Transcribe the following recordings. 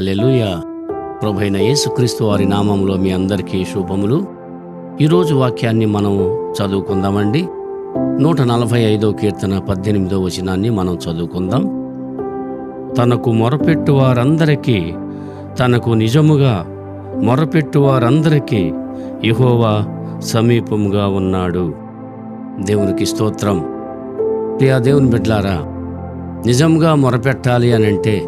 హల్లెలూయా. ప్రభువైన యేసుక్రీస్తు వారి నామంలో మీ అందరికీ శుభములు. ఈరోజు వాక్యాన్ని మనం చదువుకుందామండి. 145వ కీర్తన 18వ వచనాన్ని మనం చదువుకుందాం. తనకు మొరపెట్టు వారందరికీ, తనకు నిజముగా మొరపెట్టు వారందరికీ యెహోవా సమీపముగా ఉన్నాడు. దేవునికి స్తోత్రం. ప్రియా దేవుని బిడ్డలారా, నిజంగా మొరపెట్టాలి అనంటే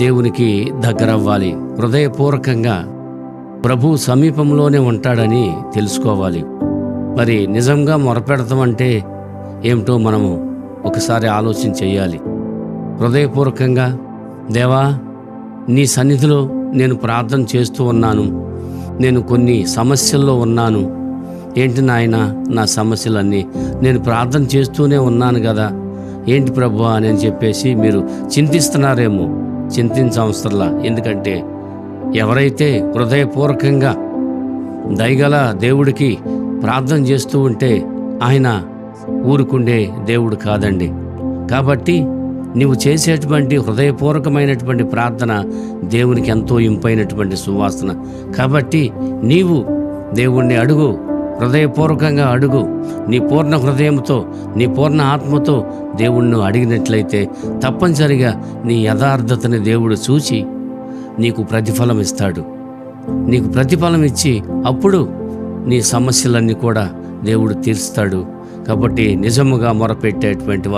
దేవునికి దగ్గరవ్వాలి. హృదయపూర్వకంగా ప్రభు సమీపంలోనే ఉంటాడని తెలుసుకోవాలి. మరి నిజంగా మొరపెడతామంటే ఏమిటో మనము ఒకసారి ఆలోచన చేయాలి. హృదయపూర్వకంగా, దేవా నీ సన్నిధిలో నేను ప్రార్థన చేస్తూ ఉన్నాను, నేను కొన్ని సమస్యల్లో ఉన్నాను, ఏంటి నాయన నా సమస్యలన్నీ, నేను ప్రార్థన చేస్తూనే ఉన్నాను కదా, ఏంటి ప్రభువా అని చెప్పేసి మీరు చింతిస్తున్నారేమో. చింతించవసరంలా. ఎందుకంటే ఎవరైతే హృదయపూర్వకంగా దయగల దేవుడికి ప్రార్థన చేస్తూ ఉంటే ఆయన ఊరుకుండే దేవుడు కాదండి. కాబట్టి నీవు చేసేటువంటి హృదయపూర్వకమైనటువంటి ప్రార్థన దేవునికి ఎంతో ఇంపైనటువంటి సువాసన. కాబట్టి నీవు దేవుణ్ణి అడుగు, హృదయపూర్వకంగా అడుగు. నీ పూర్ణ హృదయంతో, నీ పూర్ణ ఆత్మతో దేవుణ్ణి అడిగినట్లయితే తప్పనిసరిగా నీ యథార్థతని దేవుడు చూచి నీకు ప్రతిఫలం ఇస్తాడు. నీకు ప్రతిఫలం ఇచ్చి అప్పుడు నీ సమస్యలన్నీ కూడా దేవుడు తీరుస్తాడు. కాబట్టి నిజముగా మొరపెట్టేటువంటి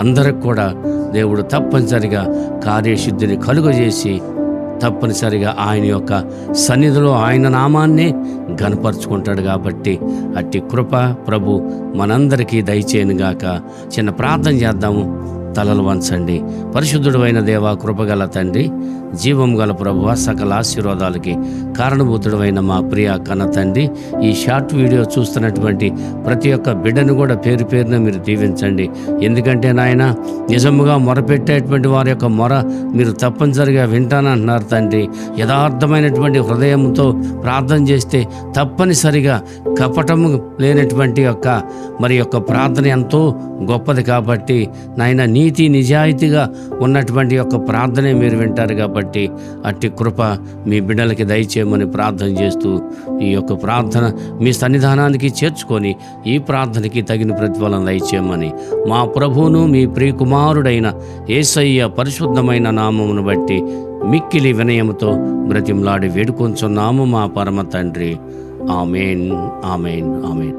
అందరికి కూడా దేవుడు తప్పనిసరిగా కార్యసిద్ధిని కలుగజేసి తప్పనిసరిగా ఆయన యొక్క సన్నిధిలో ఆయన నామాన్నే ఘనపరుచుకుంటాడు. కాబట్టి అట్టి కృప ప్రభు మనందరికీ దయచేయనుగాక. చిన్న ప్రార్థన చేద్దాము. తలలు వంచండి. పరిశుద్ధుడు అయిన దేవా, కృపగల తండ్రి, జీవం గల ప్రభువ, సకల ఆశీర్వాదాలకి కారణభూతుడైన మా ప్రియ కన్న తండ్రి, ఈ షార్ట్ వీడియో చూస్తున్నటువంటి ప్రతి ఒక్క బిడ్డను కూడా పేరు పేరున మీరు దీవించండి. ఎందుకంటే నాయన నిజముగా మొరపెట్టేటువంటి వారి యొక్క మొర మీరు తప్పనిసరిగా వింటానంటున్నారు తండ్రి. యథార్థమైనటువంటి హృదయంతో ప్రార్థన చేస్తే తప్పనిసరిగా కపటము లేనటువంటి యొక్క ప్రార్థన ఎంతో గొప్పది. కాబట్టి నాయన నీతి నిజాయితీగా ఉన్నటువంటి యొక్క ప్రార్థనే మీరు వింటారు. కాబట్టి అట్టి కృప మీ బిడ్డలకి దయచేయమని ప్రార్థన చేస్తూ ఈ యొక్క ప్రార్థన మీ సన్నిధానానికి చేర్చుకొని ఈ ప్రార్థనకి తగిన ప్రతిఫలం దయచేయమని మా ప్రభువును మీ ప్రియకుమారుడైన యేసయ్య పరిశుద్ధమైన నామమును బట్టి మిక్కిలి వినయముతో బ్రతిమలాడి వేడుకొంచున్నాము మా పరమ తండ్రి. ఆమేన్, ఆమేన్, ఆమేన్.